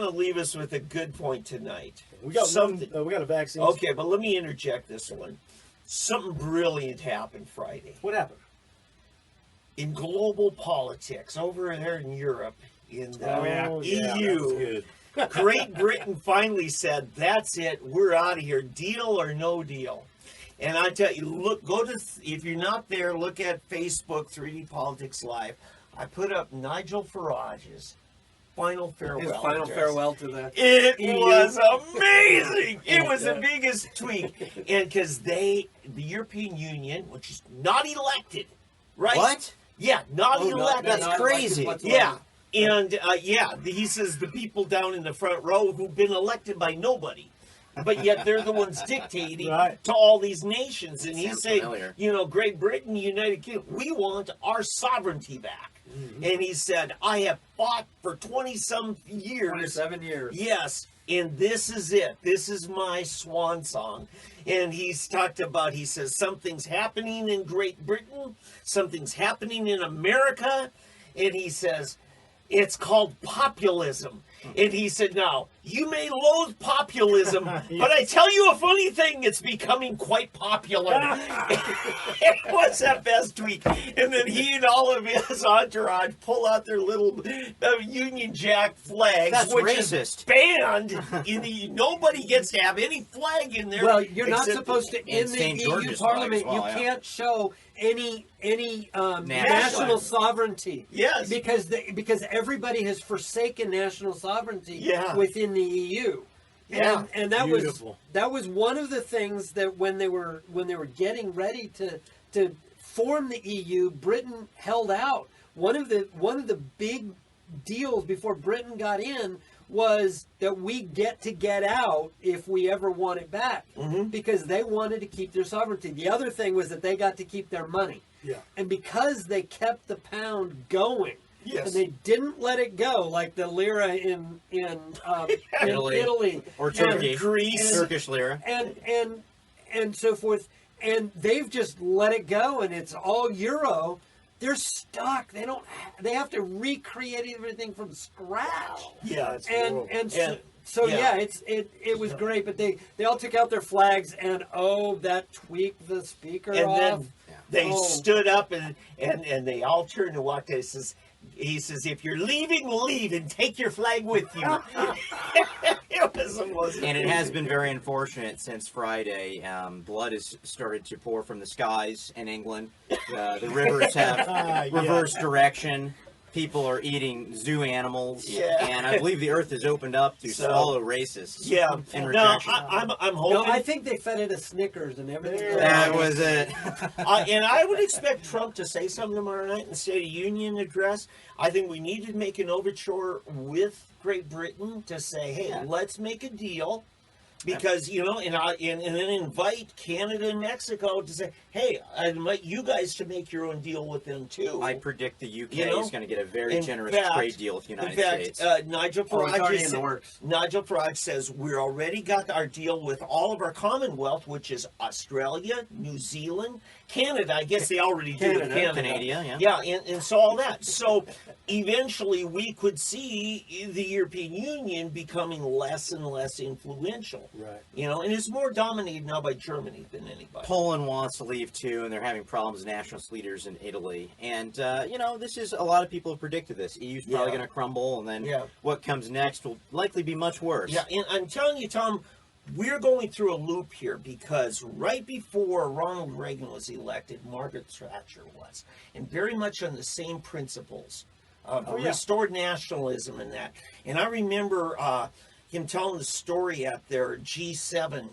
want to leave us with a good point tonight. We got something. we got a vaccine. Okay, but let me interject this one. Something brilliant happened Friday. What happened? In global politics, over there in Europe, in the EU, Great Britain finally said, "That's it. We're out of here. Deal or no deal." And I tell you, look, if you're not there, look at Facebook 3D Politics Live. I put up Nigel Farage's final farewell. His final address. farewell to the It EU. was amazing. It was the biggest tweak, and because the European Union, which is not elected, right? What? Yeah, not elected. That's crazy. Yeah. And, he says the people down in the front row who've been elected by nobody, but yet they're the ones dictating to all these nations. And he's saying, Great Britain, United Kingdom, we want our sovereignty back. Mm-hmm. And he said, I have fought for 20-some years. 27 years. Yes. And this is it. This is my swan song. And he's talked about, he says, something's happening in Great Britain. Something's happening in America. And he says, it's called populism. And he said, now, you may loathe populism, but I tell you a funny thing, it's becoming quite popular. What's that best tweet? And then he and all of his entourage pull out their little Union Jack flags, That's which racist. is banned. Nobody gets to have any flag in there. Well, you're not supposed to, in the St. EU George's Parliament, flag as well, you can't show any national sovereignty. Yes. Because everybody has forsaken national sovereignty within the EU. Yeah. And that was one of the things that when they were getting ready to form the EU, Britain held out. One of the big deals before Britain got in was that we get out if we ever want it back, because they wanted to keep their sovereignty. The other thing was that they got to keep their money. Yeah. And because they kept the pound going, yes, and they didn't let it go, like the lira in Italy or Turkey, Greece, Turkish lira, and so forth, and they've just let it go, and it's all euro. They're stuck. They have to recreate everything from scratch. Yeah, so it was great, but they all took out their flags, and that tweaked the speaker and off. Then they stood up and they all turned and walked. He says, if you're leaving, leave and take your flag with you. It was the most and it has been very unfortunate since Friday. Blood has started to pour from the skies in England. The rivers have reversed direction. People are eating zoo animals, and I believe the earth has opened up to swallow racists. Yeah, in rejection. I'm hoping. No, I think they fed it a Snickers and everything. That was it. And I would expect Trump to say something tomorrow night in the State of Union address. I think we need to make an overture with Great Britain to say, hey, let's make a deal. Because, and then invite Canada and Mexico to say, hey, I invite you guys to make your own deal with them, too. I predict the UK is going to get a very generous trade deal with the United States. Nigel Farage says, we already got our deal with all of our Commonwealth, which is Australia, New Zealand, Canada. I guess they already do with Canada. Yeah, and so all that. So eventually we could see the European Union becoming less and less influential. Right. And it's more dominated now by Germany than anybody. Poland wants to leave too, and they're having problems with nationalist leaders in Italy. And, this is, a lot of people have predicted this. EU's probably going to crumble, and then what comes next will likely be much worse. Yeah, and I'm telling you, Tom, we're going through a loop here because right before Ronald Reagan was elected, Margaret Thatcher was, and very much on the same principles of restored nationalism and that. And I remember him telling the story at their G7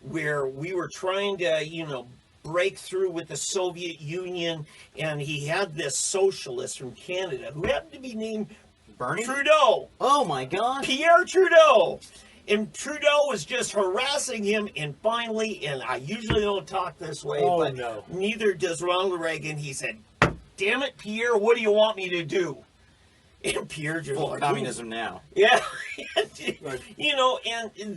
where we were trying to, break through with the Soviet Union, and he had this socialist from Canada who happened to be named Bernie Trudeau. Oh my gosh. Pierre Trudeau. And Trudeau was just harassing him, and finally, and I usually don't talk this way, neither does Ronald Reagan, he said, damn it, Pierre, what do you want me to do? And Pierre just full communism now. Yeah. And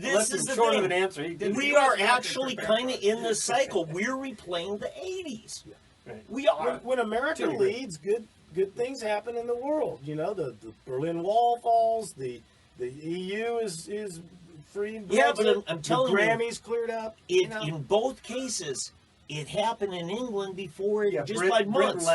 this is the short thing. of an answer. We are actually kind of in this cycle. We're replaying the 80s. Yeah. Right. We are. When America leads, good things happen in the world. The Berlin Wall falls, the The EU is free and Yeah, but Brexit. I'm telling you, the Grammys cleared up. In both cases, it happened in England before it, just by Britain months.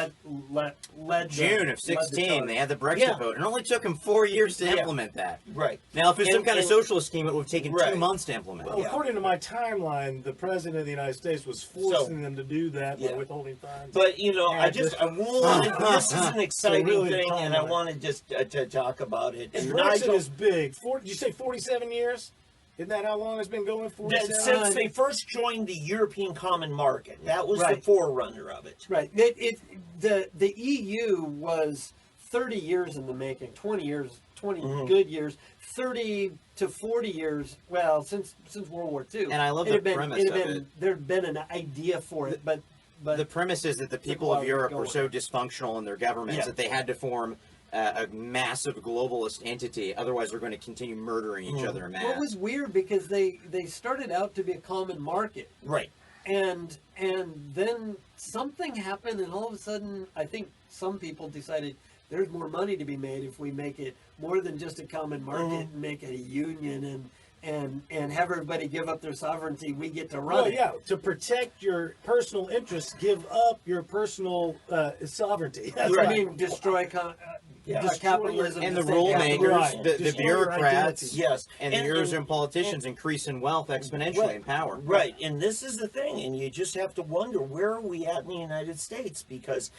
led June of led the 16, charge. they had the Brexit Yeah. vote. It only took them 4 years to Yeah. implement that. Right. Now, if it's some And- kind of and- socialist scheme, it would have taken Right. 2 months to implement. Well, Yeah. according to my timeline, the president of the United States was forcing them to do that by Yeah. withholding funds. But you know, Yeah, I this is an exciting really thing, and I timeline. want to just to talk about it. And And Brexit Nigel, is big. Did you say 47 years? Isn't that how long it's been going? 47. since they first joined the European Common Market, that was the Right. forerunner of it. Right. The EU was 30 years in the making, 20 years, 20 good years, 30 to 40 years. Well, since World War II. And I love It the had been- premise it of had been- it. There'd been an idea for it, but The premise is that the people while of we're Europe were going. so dysfunctional in their governments Yeah. that they had to form a massive globalist entity. Otherwise, they're going to continue murdering each other in mass. what was weird because they started out to be a common market. Right. And then something happened, and all of a sudden, I think some people decided there's more money to be made if we make it more than just a common market and make it a union and have everybody give up their sovereignty. We get to run Well, it. yeah, to protect your personal interests, give up your personal sovereignty. That's Right. I mean, destroy capitalism. And the to save rule capitalism. makers, Right. the Destroy your bureaucrats, identity. Yes. and the Eurozone politicians increase in wealth exponentially in power. Right, and this is the thing, and you just have to wonder, where are we at in the United States? Because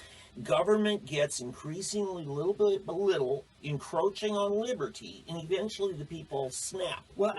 government gets increasingly little by little encroaching on liberty, and eventually the people snap. Well,